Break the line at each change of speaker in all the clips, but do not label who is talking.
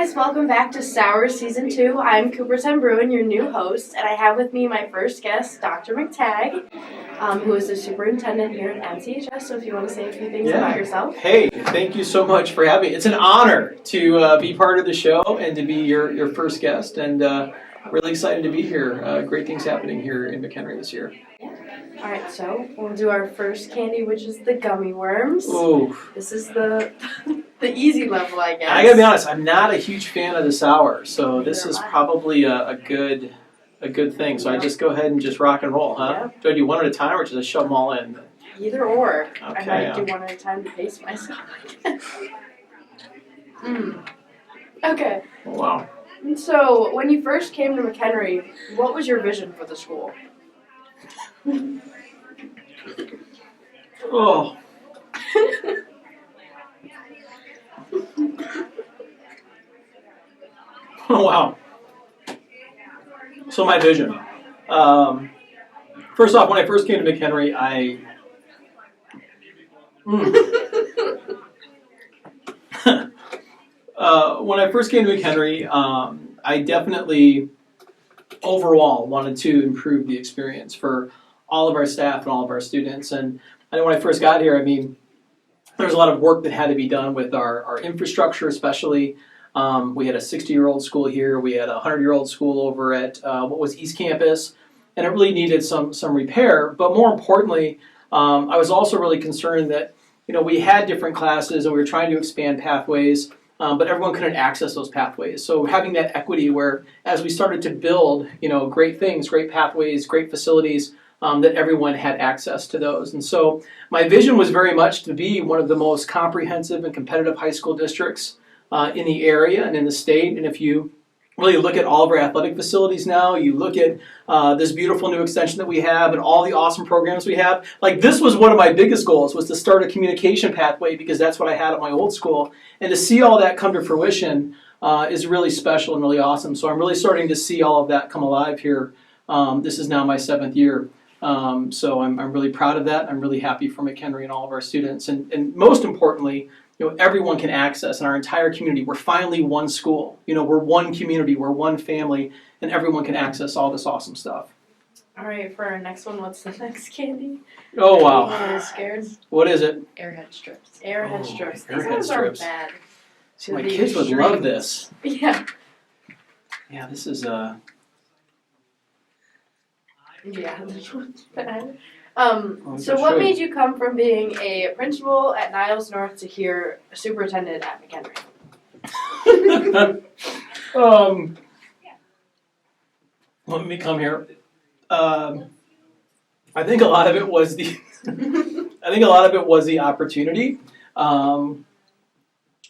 guys, welcome back to Sour Season 2. I'm Bruin, your new host, and I have with me my first guest, Dr. McTague, who is the superintendent here at MCHS, so if you want to say a few things about yourself.
Hey, thank you so much for having me. It's an honor to be part of the show and to be your first guest, and really excited to be here. Great things happening here in McHenry this year.
All right, so we'll do our first candy, which is the gummy worms.
Ooh.
This is the easy level, I guess.
I gotta be honest, I'm not a huge fan of the sour, so this is probably a good thing. So I just go ahead and just rock and roll, huh?
Yeah.
Do I do one at a time or just I shove them all in?
Either or.
Okay,
I might do one at a time to pace myself, I guess. Okay.
Oh, wow.
So, when you first came to McHenry, what was your vision for the school?
Oh. Oh, wow. So my vision. First off, when I first came to McHenry, when I first came to McHenry, I definitely overall wanted to improve the experience for all of our staff and all of our students. And I know when I first got here, I mean, there was a lot of work that had to be done with our infrastructure, especially. We had a 60-year-old school here. We had a 100-year-old school over at what was East Campus, and it really needed some repair. But more importantly, I was also really concerned that we had different classes and we were trying to expand pathways, but everyone couldn't access those pathways. So having that equity where, as we started to build, great things, great pathways, great facilities, that everyone had access to those. And so my vision was very much to be one of the most comprehensive and competitive high school districts in the area and in the state. And if you really look at all of our athletic facilities now, you look at this beautiful new extension that we have and all the awesome programs we have, like this was one of my biggest goals, was to start a communication pathway, because that's what I had at my old school. And to see all that come to fruition is really special and really awesome. So I'm really starting to see all of that come alive here. This is now my 7th year. So I'm really proud of that. I'm really happy for McHenry and all of our students. And most importantly, everyone can access in our entire community. We're finally one school. We're one community. We're one family. And everyone can access all this awesome stuff.
All right, for our next one, what's the next candy?
Oh, wow.
I'm a little scared.
What is it?
Airhead strips. Airhead strips. These
Airhead
ones
strips.
aren't bad.
See, my kids would love this.
Yeah.
Yeah, this is
Yeah, this one's bad. So what made you come from being a principal at Niles North to here, a superintendent at McHenry?
Let me come here. I think a lot of it was the opportunity. I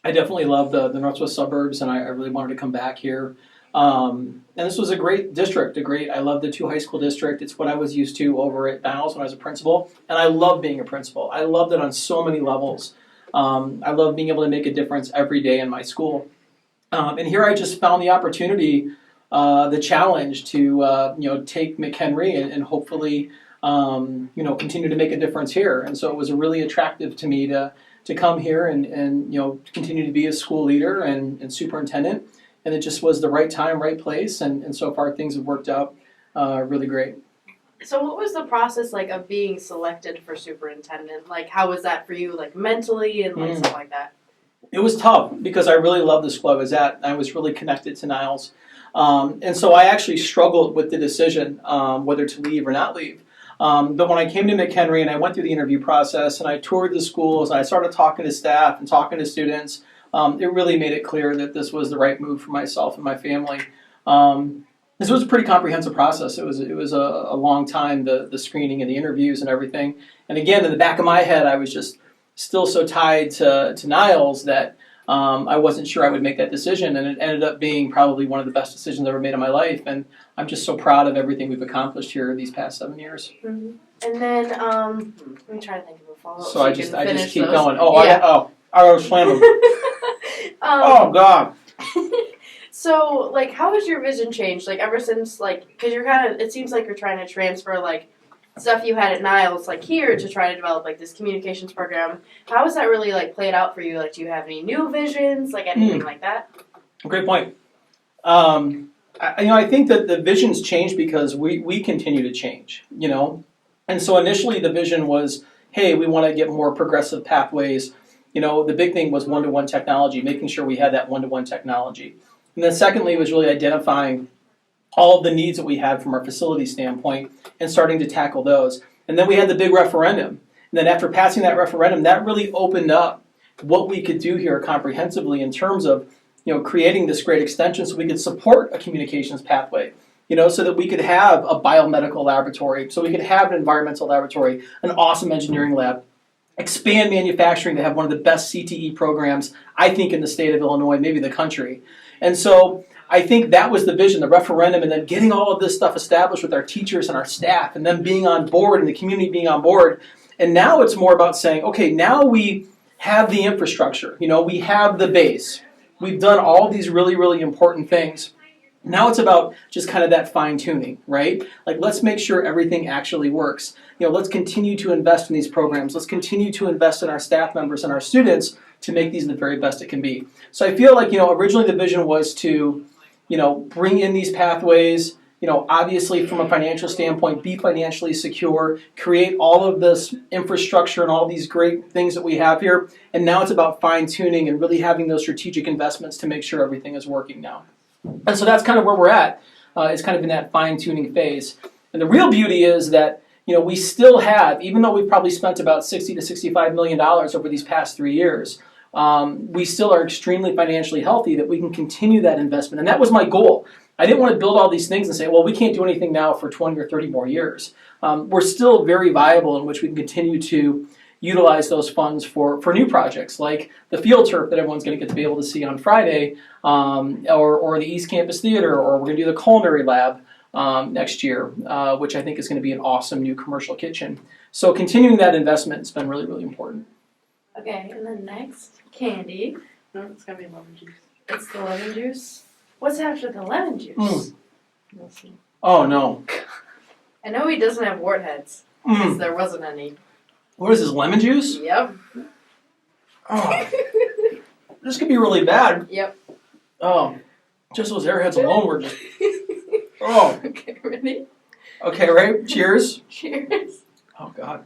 definitely love the Northwest suburbs, and I really wanted to come back here. And this was a great district, I love the 2 high school district. It's what I was used to over at Niles when I was a principal, and I love being a principal. I loved it on so many levels. I love being able to make a difference every day in my school. And here I just found the opportunity, the challenge to take McHenry and hopefully continue to make a difference here. And so it was really attractive to me to come here and continue to be a school leader and superintendent. And it just was the right time, right place, and so far things have worked out really great.
So what was the process like of being selected for superintendent? Like, how was that for you, like mentally and like stuff like that?
It was tough because I really loved the school I was at. I was really connected to Niles. And so I actually struggled with the decision whether to leave or not leave. But when I came to McHenry and I went through the interview process and I toured the schools and I started talking to staff and talking to students, it really made it clear that this was the right move for myself and my family. This was a pretty comprehensive process. It was a long time, the screening and the interviews and everything. And again, in the back of my head, I was just still so tied to Niles that I wasn't sure I would make that decision. And it ended up being probably one of the best decisions I've ever made in my life. And I'm just so proud of everything we've accomplished here these past 7 years.
Mm-hmm. And then, let me try to think of a follow-up.
So I just keep
those.
going. Oh,
yeah.
I was slamming. Oh, God.
So, like, how has your vision changed? Like, ever since, like, because it seems like you're trying to transfer, like, stuff you had at Niles, like, here to try to develop, like, this communications program. How has that really, like, played out for you? Like, do you have any new visions, like, anything like that?
Great point. I think that the vision's changed because we continue to change, And so initially the vision was, hey, we want to get more progressive pathways. The big thing was one-to-one technology, making sure we had that one-to-one technology. And then secondly was really identifying all of the needs that we had from our facility standpoint and starting to tackle those. And then we had the big referendum. And then after passing that referendum, that really opened up what we could do here comprehensively in terms of creating this great extension so we could support a communications pathway, so that we could have a biomedical laboratory, so we could have an environmental laboratory, an awesome engineering lab, expand manufacturing to have one of the best CTE programs, I think, in the state of Illinois, maybe the country. And so I think that was the vision, the referendum, and then getting all of this stuff established with our teachers and our staff, and them being on board and the community being on board. And now it's more about saying, okay, now we have the infrastructure, we have the base. We've done all these really, really important things. Now it's about just kind of that fine-tuning, right? Like, let's make sure everything actually works. Let's continue to invest in these programs. Let's continue to invest in our staff members and our students to make these the very best it can be. So I feel like, originally the vision was to, bring in these pathways, obviously from a financial standpoint, be financially secure, create all of this infrastructure and all these great things that we have here. And now it's about fine-tuning and really having those strategic investments to make sure everything is working now. And so that's kind of where we're at. It's kind of in that fine-tuning phase. And the real beauty is that, we still have, even though we've probably spent about $60 to $65 million over these past 3 years, we still are extremely financially healthy that we can continue that investment. And that was my goal. I didn't want to build all these things and say, well, we can't do anything now for 20 or 30 more years. We're still very viable in which we can continue to utilize those funds for new projects like the field turf that everyone's going to get to be able to see on Friday, or the East Campus Theater, or we're going to do the culinary lab next year, which I think is going to be an awesome new commercial kitchen. So continuing that investment has been really, really important.
Okay, and then next, candy.
No, it's gotta be lemon juice.
It's the lemon juice. What's after the lemon juice?
We'll see.
Oh, no.
I know he doesn't have wartheads, because there wasn't any.
What is this, lemon juice?
Yep.
Oh, this could be really bad.
Yep.
Oh, just those airheads alone were just... Oh.
Okay, ready?
Okay, right? Cheers.
Cheers.
Oh, God.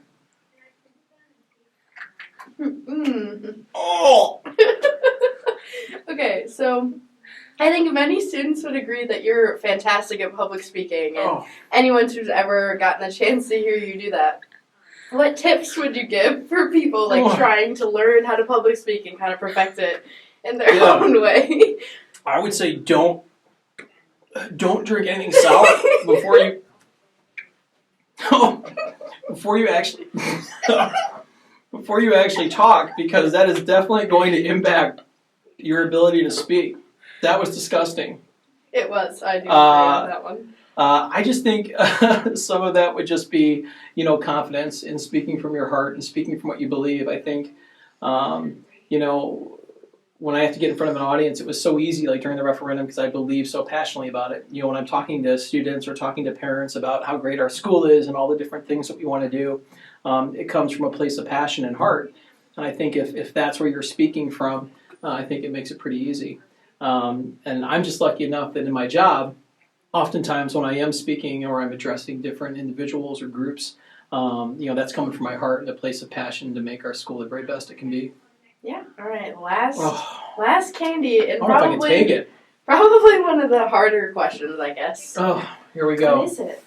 Oh. Okay, so I think many students would agree that you're fantastic at public speaking, and anyone who's ever gotten a chance to hear you do that. What tips would you give for people trying to learn how to public speak and kind of perfect it in their own way?
I would say don't drink anything sour before you before you actually talk, because that is definitely going to impact your ability to speak. That was disgusting.
It was. I do agree on that one.
I just think some of that would just be, confidence in speaking from your heart and speaking from what you believe. I think, when I have to get in front of an audience, it was so easy, like during the referendum, because I believe so passionately about it. When I'm talking to students or talking to parents about how great our school is and all the different things that we want to do, it comes from a place of passion and heart. And I think if that's where you're speaking from, I think it makes it pretty easy. And I'm just lucky enough that in my job, oftentimes when I am speaking or I'm addressing different individuals or groups, that's coming from my heart and a place of passion to make our school the very best it can be.
Yeah. All right. Last candy, and
I don't know if I can take it.
Probably one of the harder questions, I guess.
Oh, here we go.
What is it?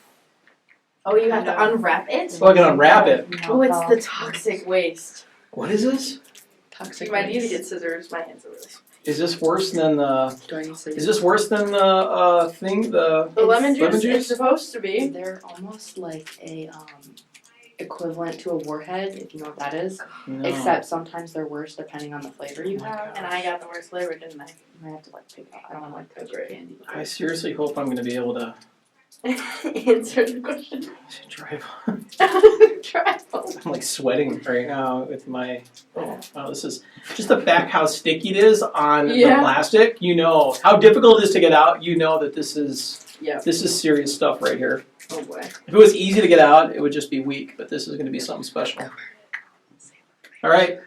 Oh, you have to unwrap it?
So I can unwrap it.
Oh, it's the toxic waste.
What is this?
Toxic
You might need to
waste.
get scissors. My hands are really small.
Is this worse than the?
Do I need scissors?
Is this worse than the thing? The
lemon juice?
lemon juice?
It's supposed to be.
They're almost like a equivalent to a warhead, if you know what that is.
No.
Except sometimes they're worse depending on the flavor you
Oh my
have.
God.
And I got the worst flavor, didn't I?
You might have to pick it up. I don't want to touch your candy.
I seriously hope I'm going to be able to
Answer the question.
drive.
Trifle.
I'm sweating right now with my. Oh, this is just the fact how sticky it is on the plastic. You know how difficult it is to get out. You know that this is serious stuff right here.
Oh boy.
If it was easy to get out, it would just be weak. But this is going to be something special. All right,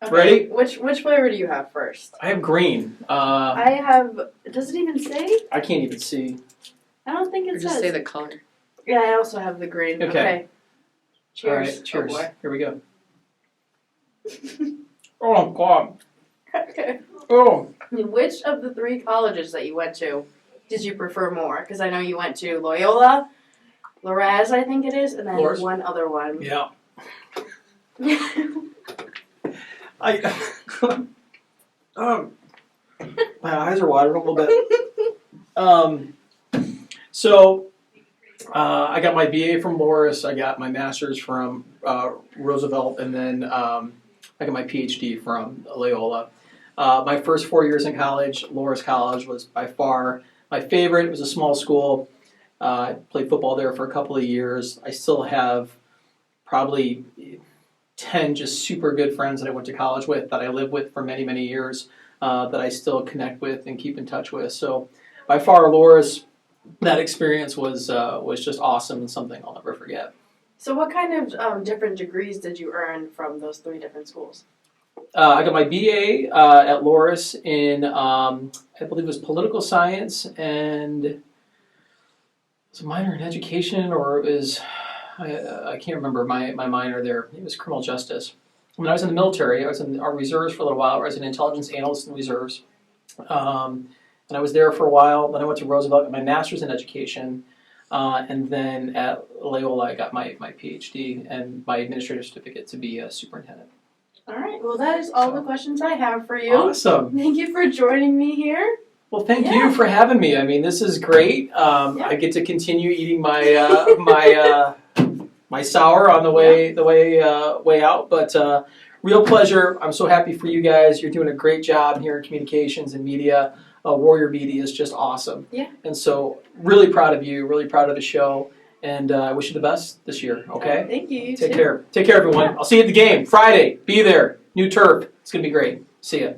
Okay.
Ready?
Which flavor do you have first?
I have green.
I have. Does it even say?
I can't even see.
I don't think
Or
it
just
says.
say the color.
Yeah, I also have the green.
Okay.
Cheers.
All right, cheers.
Oh, boy.
Here we go. Oh God.
Okay.
Oh.
Which of the 3 colleges that you went to did you prefer more? Because I know you went to Loyola, Loraz, I think it is, and then
Loras.
one other one.
Yeah. I. My eyes are watering a little bit. So I got my BA from Loras. I got my master's from Roosevelt, and then I got my PhD from Loyola. My first 4 years in college, Loras College was by far my favorite. It was a small school. I played football there for a couple of years. I still have probably 10 just super good friends that I went to college with, that I lived with for many, many years, that I still connect with and keep in touch with. So by far, Loras, that experience was just awesome and something I'll never forget.
So what kind of different degrees did you earn from those 3 different schools?
I got my BA at Loras in, I believe it was political science, and it was a minor in education, or it was, I can't remember my minor there. It was criminal justice. When I was in the military, I was in our reserves for a little while. I was an intelligence analyst in the reserves. And I was there for a while. Then I went to Roosevelt, got my master's in education. And then at Loyola, I got my PhD and my administrative certificate to be a superintendent.
All right. Well, that is all the questions I have for you.
Awesome.
Thank you for joining me here.
Well, thank you for having me. I mean, this is great. I get to continue eating my my sour on the way out. But real pleasure. I'm so happy for you guys. You're doing a great job here in communications and media. Warrior Media is just awesome.
Yeah.
And so, really proud of you. Really proud of the show. And I wish you the best this year. Okay.
Thank you. You
Take
too.
care. Take care, everyone. I'll see you at the game Friday. Be there. New turf. It's gonna be great. See ya.